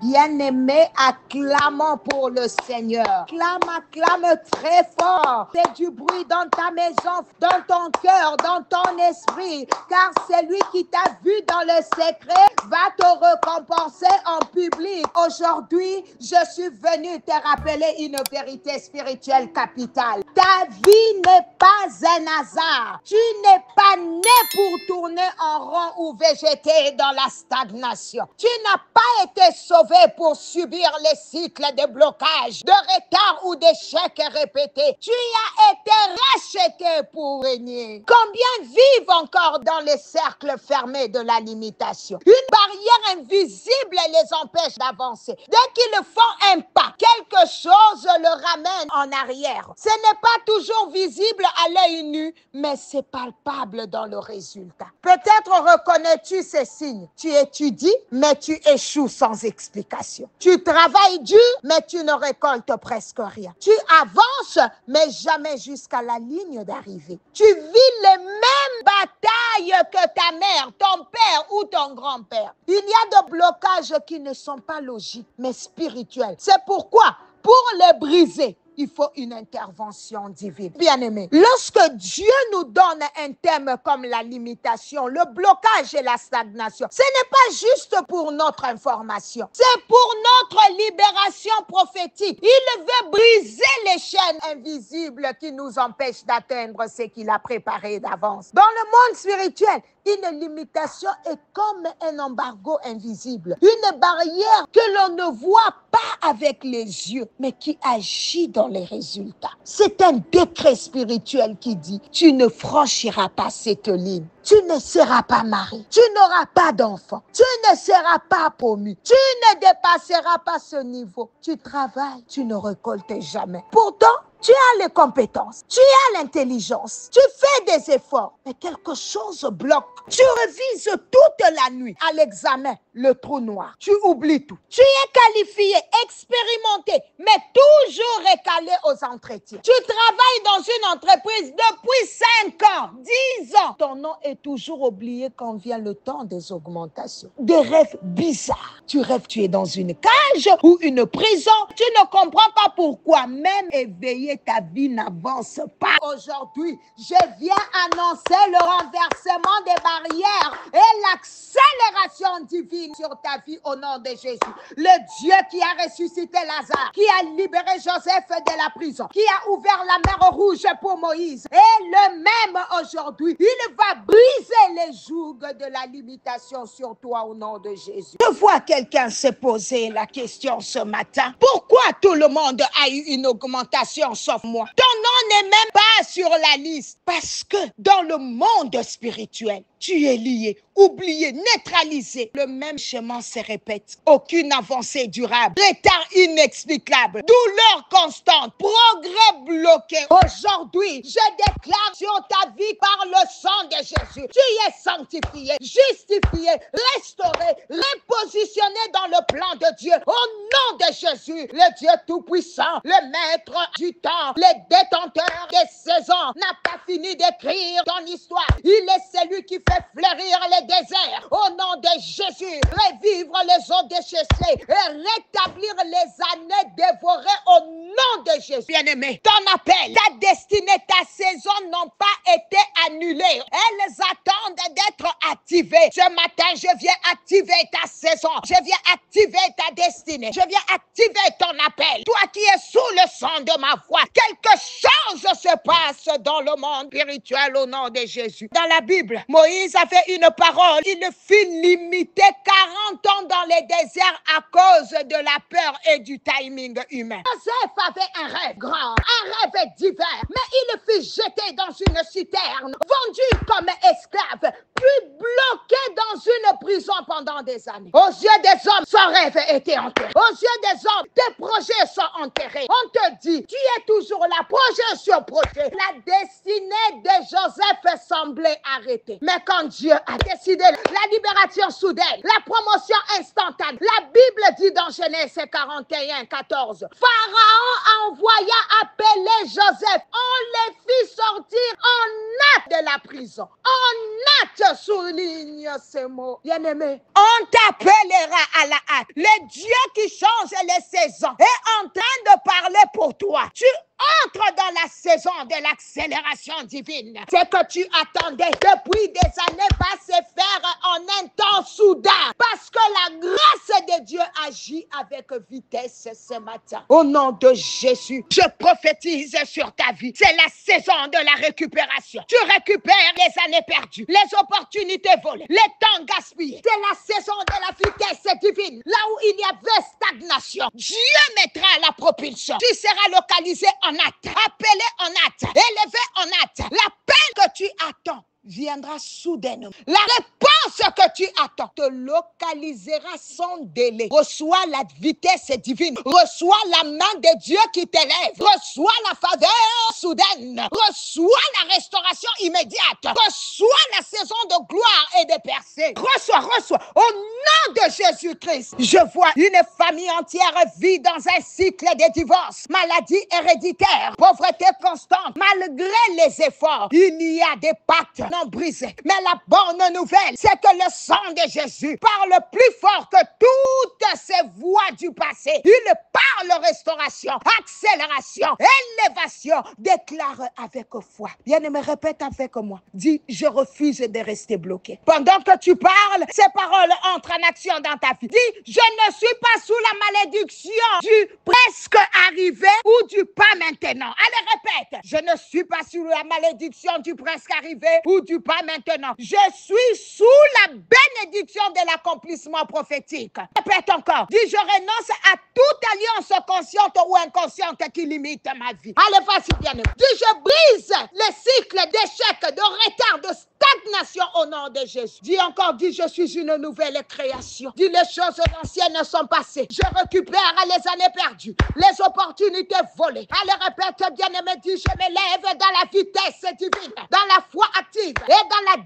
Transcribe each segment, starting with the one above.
Bien-aimé, acclamons pour le Seigneur. Acclame très fort. Fais du bruit dans ta maison, dans ton cœur, dans ton esprit. Car celui qui t'a vu dans le secret va te récompenser en public. Aujourd'hui, je suis venu te rappeler une vérité spirituelle capitale. Ta vie n'est pas un hasard. Tu n'es pas né pour tourner en rond ou végéter dans la stagnation. Tu n'as pas été sauvé pour subir les cycles de blocage, de retard ou d'échecs répétés. Tu as été racheté pour régner. Combien vivent encore dans les cercles fermés de la limitation? Une barrière invisible les empêche d'avancer. Dès qu'ils font un pas, quelque chose le ramène en arrière. Ce n'est pas toujours visible à l'œil nu, mais c'est palpable dans le résultat. Peut-être reconnais-tu ces signes. Tu étudies, mais tu échoues sans explication. Tu travailles dur, mais tu ne récoltes presque rien. Tu avances, mais jamais jusqu'à la ligne d'arrivée. Tu vis les mêmes batailles que ta mère, ton père ou ton grand-père. Il y a des blocages qui ne sont pas logiques, mais spirituels. C'est pourquoi, pour les briser, il faut une intervention divine. Bien-aimé, lorsque Dieu nous donne un thème comme la limitation, le blocage et la stagnation, ce n'est pas juste pour notre information, c'est pour notre libération prophétique. Il veut briser les chaînes invisibles qui nous empêchent d'atteindre ce qu'il a préparé d'avance. Dans le monde spirituel, une limitation est comme un embargo invisible, une barrière que l'on ne voit pas avec les yeux, mais qui agit dans les résultats. C'est un décret spirituel qui dit, tu ne franchiras pas cette ligne. Tu ne seras pas marié, tu n'auras pas d'enfant, tu ne seras pas promu, tu ne dépasseras pas ce niveau. Tu travailles, tu ne récoltes jamais. Pourtant, tu as les compétences, tu as l'intelligence, tu fais des efforts, mais quelque chose bloque. Tu revises toute la nuit à l'examen, le trou noir. Tu oublies tout. Tu es qualifié, expérimenté, mais toujours récalé aux entretiens. Tu travailles dans une entreprise depuis 5 ans, 10 ans. Ton nom est toujours oublié quand vient le temps des augmentations. Des rêves bizarres. Tu rêves, tu es dans une cage ou une prison. Tu ne comprends pas pourquoi, même éveillé, ta vie n'avance pas. Aujourd'hui, je viens annoncer le renversement des barrières et l'accélération divine sur ta vie au nom de Jésus. Le Dieu qui a ressuscité Lazare, qui a libéré Joseph de la prison, qui a ouvert la mer rouge pour Moïse, est le même aujourd'hui. Il va briser les jougs de la limitation sur toi au nom de Jésus. Je vois quelqu'un se poser la question ce matin. Pourquoi tout le monde a eu une augmentation sauf moi? Ton nom n'est même pas sur la liste. Parce que dans le monde spirituel, tu es lié, oublié, neutralisé. Le même chemin se répète. Aucune avancée durable, retard inexplicable, douleur constante, progrès bloqué. Aujourd'hui, je déclare sur ta vie par le sang de Jésus. Tu es sanctifié, justifié, restauré, repositionné dans le plan de Dieu. Au nom de Jésus, le Dieu Tout-Puissant, le Maître du temps, le détenteur des saisons, n'a pas fini d'écrire ton histoire. Il est celui qui fait fleurir les déserts. Au nom de Jésus, revivre les eaux déchaissées et rétablir les années dévorées au nom de Jésus. Bien-aimé, ton appel, ta destinée, ta saison n'ont pas été annulées. Elles attendent d'être activées. Ce matin, je viens activer ta saison. Je viens activer ta destinée. Je viens activer ton appel. Toi qui es sous le son de ma voix, quelque chose se passe dans le monde spirituel au nom de Jésus. Dans la Bible, Moïse a fait une parole. Il fut limité 40 ans dans les déserts à cause de la peur et du timing humain. Joseph avait un rêve grand, un rêve divers, mais il fut jeté dans une citerne, vendu comme esclave, puis bloqué dans une prison pendant des années. Aux yeux des hommes, son rêve était enterré. Aux yeux des hommes, tes projets sont enterrés. On te dit, tu es toujours là, projet sur projet. La destinée de Joseph semblait arrêtée. Mais quand Dieu a décidé la libération soudaine, la promotion instantanée, la Bible dit dans Genèse 41, 14, Pharaon envoya appeler Joseph. On les fit sortir en hâte de la prison. En hâte, souligne ces mots. Bien-aimé, on t'appellera à la hâte. Le Dieu qui change les saisons est en train de parler pour toi. Tu entres dans la saison de l'accélération divine. Ce que tu attendais depuis des années va se faire en un temps soudain. Parce que la grâce de Dieu agit avec vitesse ce matin. Au nom de Jésus, je prophétise sur ta vie. C'est la saison de la récupération. Tu récupères les années perdues, les opportunités volées, les temps gaspillés. C'est la saison de la vitesse divine. Là où il y avait stagnation, Dieu mettra la propulsion. Tu seras localisé en hâte, appelé en hâte, élevé en hâte. L'appel que tu attends viendra soudainement. La réponse que tu attends te localisera sans délai. Reçois la vitesse divine. Reçois la main de Dieu qui t'élève. Reçois la faveur soudaine. Reçois la restauration immédiate. Reçois la saison de gloire et de percée. Reçois. Au nom de Jésus-Christ, je vois une famille entière vit dans un cycle de divorce, maladie héréditaire, pauvreté constante. Malgré les efforts, il y a des pactes non brisés. Mais la bonne nouvelle, c'est que le sang de Jésus parle plus fort que toutes ces voix du passé. Il parle restauration, accélération, élévation. Déclare avec foi. Bien-aimé, répète avec moi. Dis, je refuse de rester bloqué. Pendant que tu parles, ces paroles entrent en action dans ta vie. Dis, je ne suis pas sous la malédiction du presque arrivé ou du pas maintenant. Allez, répète. Je ne suis pas sous la malédiction du presque arrivé ou du pas maintenant. Je suis sous la bénédiction de l'accomplissement prophétique. Répète encore. Dis, je renonce à toute alliance consciente ou inconsciente qui limite ma vie. Allez, vas-y, bien-aimé. Dis, je brise les cycles d'échecs, de retard, de stagnation au nom de Jésus. Dis encore, dis, je suis une nouvelle création. Dis, les choses anciennes sont passées. Je récupère les années perdues, les opportunités volées. Allez, répète, bien-aimé, dis, je m'élève dans la vitesse divine, dans la foi active et dans la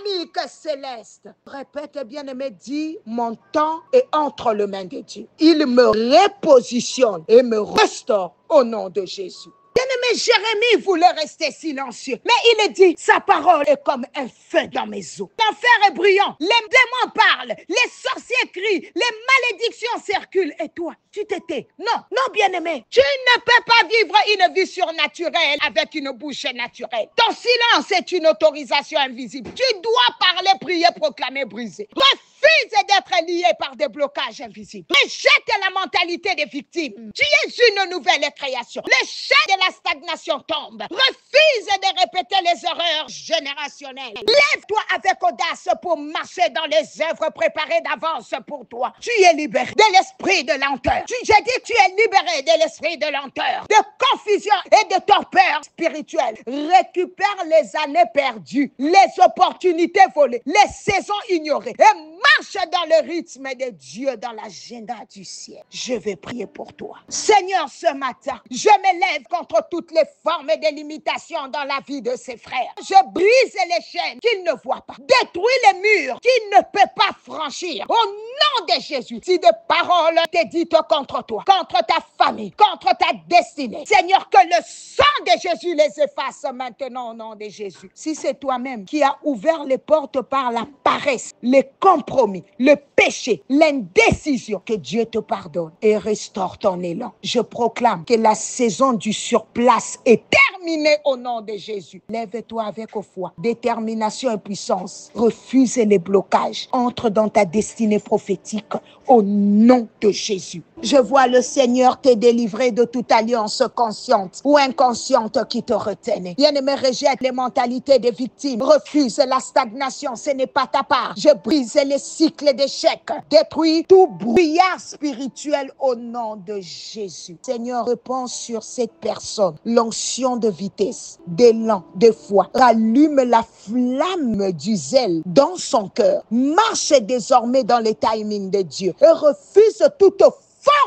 dynamique céleste. Répète, bien-aimé, dis, mon temps est entre les mains de Dieu. Il me repositionne et me restaure au nom de Jésus. Bien-aimé, Jérémie voulait rester silencieux. Mais il dit, sa parole est comme un feu dans mes os. L'enfer est bruyant, les démons parlent, les sorciers crient, les malédictions circulent. Et toi, tu t'étais. Non, bien-aimé. Tu ne peux pas vivre une vie surnaturelle avec une bouche naturelle. Ton silence est une autorisation invisible. Tu dois parler, prier, proclamer, briser. Refuse d'être lié par des blocages invisibles. Rejette la mentalité des victimes. Tu es une nouvelle création. Les chaînes de la stagnation tombent. Refuse de répéter les erreurs générationnelles. Lève-toi avec audace pour marcher dans les œuvres préparées d'avance pour toi. Tu es libéré de l'esprit de lenteur. J'ai dit tu es libéré de l'esprit de lenteur, de confusion et de torpeur spirituelle. Récupère les années perdues, les opportunités volées, les saisons ignorées et marche dans le rythme de Dieu, dans l'agenda du ciel. Je vais prier pour toi. Seigneur, ce matin, je m'élève contre toutes les formes de limitation dans la vie de ses frères. Je brise les chaînes qu'ils ne voient pas. Détruis les murs qu'ils ne peuvent pas franchir. Au nom de Jésus, si des paroles t'est dites contre toi, contre ta famille, contre ta destinée, Seigneur, que le sang de Jésus les efface maintenant au nom de Jésus. Si c'est toi-même qui as ouvert les portes par la paresse, les compromis, le péché, l'indécision, que Dieu te pardonne et restaure ton élan. Je proclame que la saison du surplace est terminée au nom de Jésus. Lève-toi avec foi, détermination et puissance. Refuse les blocages. Entre dans ta destinée prophétique au nom de Jésus. Je vois le Seigneur te délivrer de toute alliance consciente ou inconsciente qui te retenait. Bien-aimé, rejette les mentalités des victimes. Refuse la stagnation, ce n'est pas ta part. Je brise les cycles d'échecs. Détruis tout brouillard spirituel au nom de Jésus. Seigneur, répands sur cette personne l'onction de vitesse, d'élan, de foi. Rallume la flamme du zèle dans son cœur. Marche désormais dans les timings de Dieu et refuse toute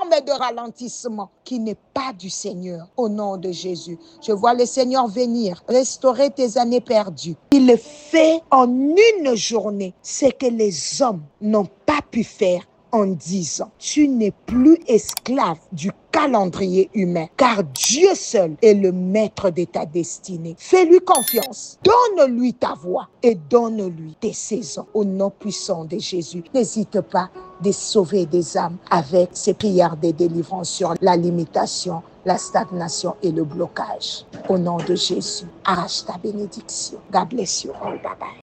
forme de ralentissement qui n'est pas du Seigneur. Au nom de Jésus, je vois le Seigneur venir restaurer tes années perdues. Il fait en une journée ce que les hommes n'ont pas pu faire en 10 ans. Tu n'es plus esclave du calendrier humain, car Dieu seul est le maître de ta destinée. Fais-lui confiance, donne-lui ta voix et donne-lui tes saisons. Au nom puissant de Jésus, n'hésite pas de sauver des âmes avec ces prières de délivrance sur la limitation, la stagnation et le blocage. Au nom de Jésus, arrache ta bénédiction. God bless you all. Bye bye.